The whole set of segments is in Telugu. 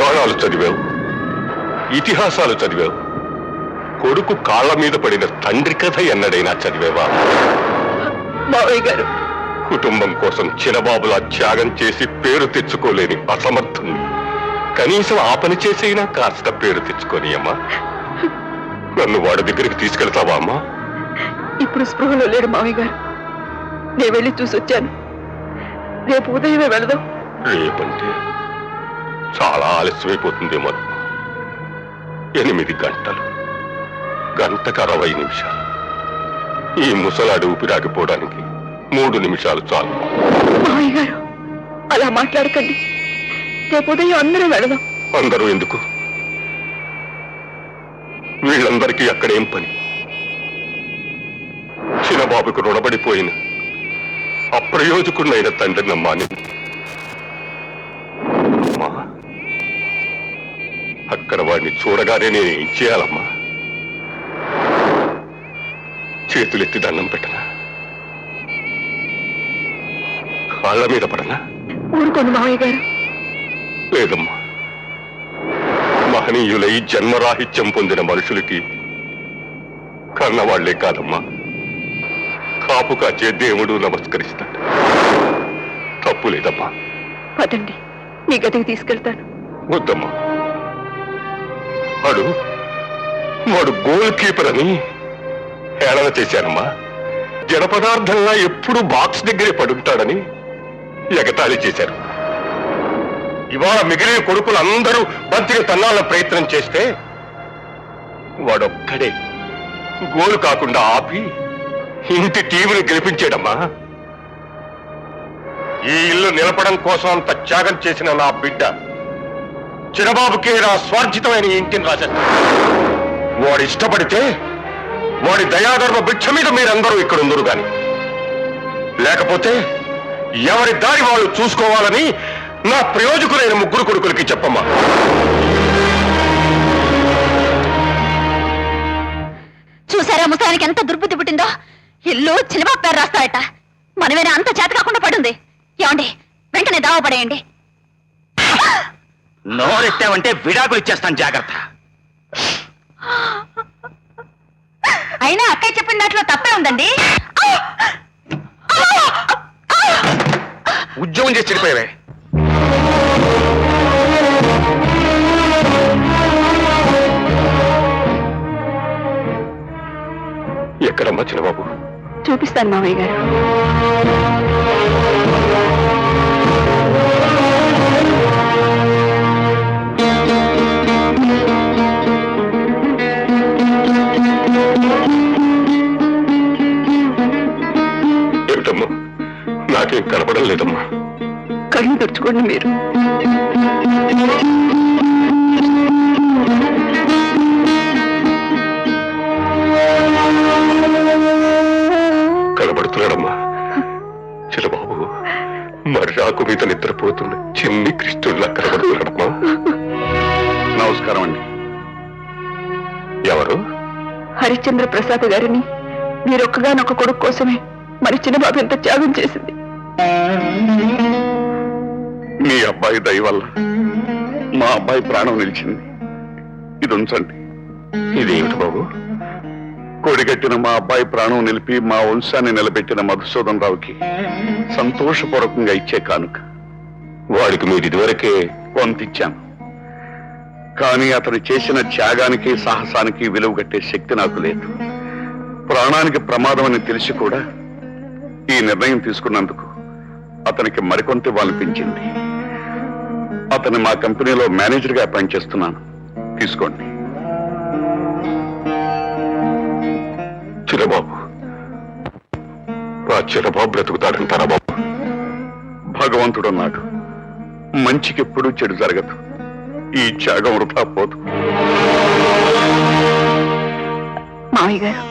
పురాణాలు చదివావు, ఇతిహాసాలు చదివావు. కొడుకు కాళ్ల మీద పడిన తండ్రి కథ ఎన్నడైనా చదివేవా? మావయ్య గారు, కుటుంబం కోసం చిన్నబాబులా త్యాగం చేసి పేరు తెచ్చుకోలేని అసమర్థుని కనీసం ఆ పని చేసైనా కాస్త పేరు తెచ్చుకొని అమ్మా. నన్ను వాడి దగ్గరికి తీసుకెళ్తావా అమ్మా? ఇప్పుడు స్పృహలో లేడు మావయ్య గారు. నేను వెళ్ళి చూసొచ్చాను. రేపు ఉదయమే వెళదాం. రేపంటే చాలా ఆలస్యమైపోతుందేమో. 8 గంటలు, గంటకు 60 నిమిషాలు. ఈ ముసలాడు ఊపిరాగిపోవడానికి 3 నిమిషాలు చాలు. మావయ్య గారు, అలా మాట్లాడకండి. రేపు ఉదయం అందరూ వెళదాం. అందరూ ఎందుకు? వీళ్ళందరికీ అక్కడేం పని? చిన్నబాబుకు రుణపడిపోయిన అప్రయోజకుడైన తండ్రినమ్మా నేను. అమ్మా, అక్కడ వాడిని చూడగానే నేనేం చేయాలమ్మా? చేతులెత్తి దండం పెట్టనా? కాళ్ళ మీద పడనా? ఊరుకోండి మావయ్య గారు. లేదమ్మా, మహనీయులై జన్మరాహిత్యం పొందిన మనుషులకి కన్నవాళ్లే కాదమ్మా, కాపు కాచే దేవుడు నమస్కరిస్తాడు. తప్పు లేదమ్మా. పదండి, మీ గదికి తీసుకెళ్తాను. వద్దమ్మా, వాడు గోల్ కీపర్ అని హేళన చేశానమ్మా. జడ పదార్థంగా ఎప్పుడూ బాక్స్ దగ్గరే పడుంటాడని ఎగతాళి చేశారు. ఇవాళ మిగిలిన కొడుకులందరూ బంతిని తన్నాళ్ళ ప్రయత్నం చేస్తే వాడొక్కడే గోలు కాకుండా ఆపి ఇంటి టీవీని గెలిపించాడమ్మా. ఈ ఇల్లు నిలపడం కోసం అంత త్యాగం చేసిన నా బిడ్డ చిన్నబాబుకే నా స్వార్జితమైన ఇంటిని రాశాను. వాడు ఇష్టపడితే వాడి దయాధర్మ భిక్ష మీద మీరందరూ ఇక్కడ ఉందరు గాని, లేకపోతే ఎవరి దారి వాళ్ళు చూసుకోవాలని నా ప్రయోజకులైన 3 కొడుకులకి చెప్పమ్మా. చూసారా ముసలానికి ఎంత దుర్బుద్ధి పుట్టిందో? ఇల్లు చిన్నబాబు పేరు రాస్తాయట. మనమేనా అంత చేత కాకుండా పడుంది. ఏమండి, వెంటనే దావా పడేయండి. నోరెత్తావంటే విడాకులు ఇచ్చేస్తాను, జాగ్రత్త. అయినా అక్కయ్య చెప్పిన దాంట్లో తప్పే ఉందండి. ఉద్యోగం చేసి చెడిపోయావే. ఎక్కడమ్మా చిన్నబాబు? చూపిస్తాను మావయ్య గారు. ఏమిటమ్మా, నాకేం కనపడం లేదమ్మా. కళ్ళు తుడుచుకోండి మీరు. కనబడుతున్నాడమ్మా చిన్నబాబు. మర్రాకు మీద నిద్రపోతున్న చిన్ని కృష్ణుడిలా కనబడుతున్నాడమ్మా. నమస్కారం అండి. ఎవరు? హరిశ్చంద్ర ప్రసాద్ గారిని మీరొక్కగానొక్క కొడుకు కోసమే మరి చిన్నబాబు ఎంత త్యాగం చేసింది. మీ అబ్బాయి దయ వల్ల మా అబ్బాయి ప్రాణం నిలిచింది. ఇది ఉంచండి. ఇదేమిటి బాబు? కొడిగట్టిన మా అబ్బాయి ప్రాణం నిలిపి మా వంశాన్ని నిలబెట్టిన మధుసూదన్ రావుకి సంతోషపూర్వకంగా ఇచ్చే కానుక. వాడికి మీరు ఇదివరకే వంతిచ్చాను, కానీ అతను చేసిన త్యాగానికి సాహసానికి విలువ కట్టే శక్తి నాకు లేదు. ప్రాణానికి ప్రమాదం అని తెలిసి కూడా ఈ నిర్ణయం తీసుకున్నందుకు అతనికి మరికొంత ఇవ్వాలనిపించింది. అతను మా కంపెనీలో మేనేజర్గా అపాయింట్ చేస్తున్నాను. తీసుకోండి. చిరబాబు, ఆ చిరబాబు బ్రతుకుతాడంటారా బాబు? భగవంతుడున్నాడు. మంచికి ఎప్పుడూ చెడు జరగదు. ఈ త్యాగం వృథా పోదు. మావయ్య గారు,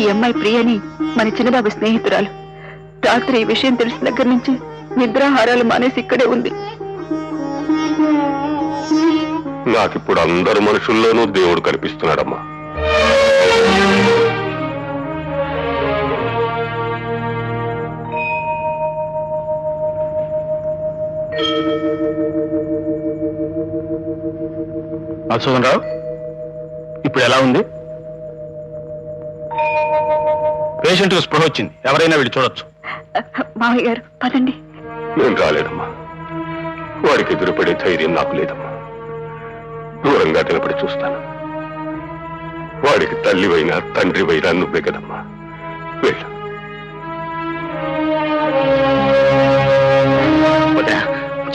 ఈ అమ్మాయి ప్రియని మన చిన్నబాబు స్నేహితురాలు. రాత్రి ఈ విషయం తెలిసిన దగ్గర నుంచి నిద్రాహారాలు మానేసి ఇక్కడే ఉంది. నాకిప్పుడు అందరు మనుషుల్లోనూ దేవుడు కనిపిస్తున్నాడమ్మా. మధుసూదన్ రావు, ఇప్పుడు ఎలా ఉంది? పేషెంట్కి స్పృహ వచ్చింది, ఎవరైనా వెళ్ళి చూడొచ్చు. మావయ్య గారు పదండి. నేను రాలేదమ్మా. వాడికి ఎదురుపడే ధైర్యం నాకు లేదమ్మా. దూరంగా నిలబడి చూస్తాను. వాడికి తల్లివైనా తండ్రివైనా నువ్వే కదమ్మా. వెళ్ళు.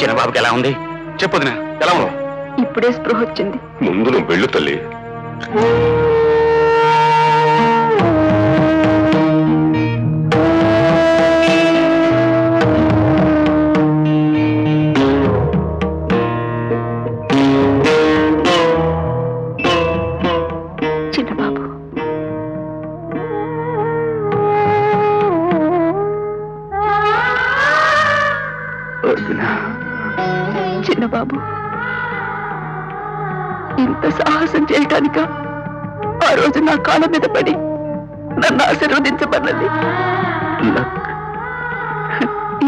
చిన్నబాబుకి ఎలా ఉంది? చెప్పొదినా, ఎలా ఉన్నావు? ఇప్పుడే స్పృహ వచ్చింది. ముందు నువ్వు వెళ్ళు తల్లి. చిన్నబాబు, చిన్నబాబు, ఇంత సాహసం చేయటానిక ఆ రోజు నా కాళ్ళ మీద పడి నన్ను ఆశీర్వదించమన్నది.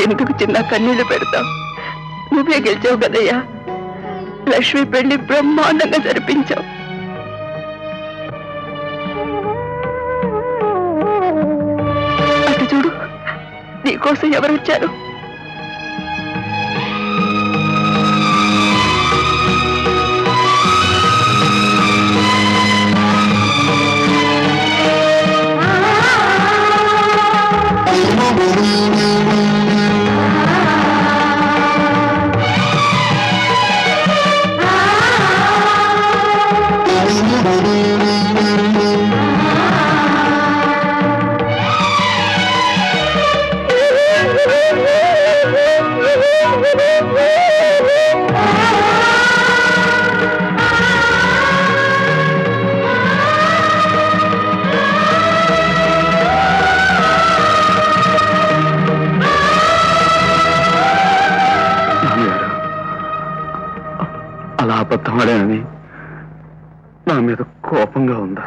ఎందుకు చిన్న కన్నీళ్లు పెడతావు? నువ్వే గెలిచావు కదయ్యా. లక్ష్మి పెళ్లి బ్రహ్మాండంగా జరిపించావు. అటు చూడు, నీకోసం ఎవరు వచ్చారు? అలా అబద్ధమాడానని నా మీద కోపంగా ఉందా?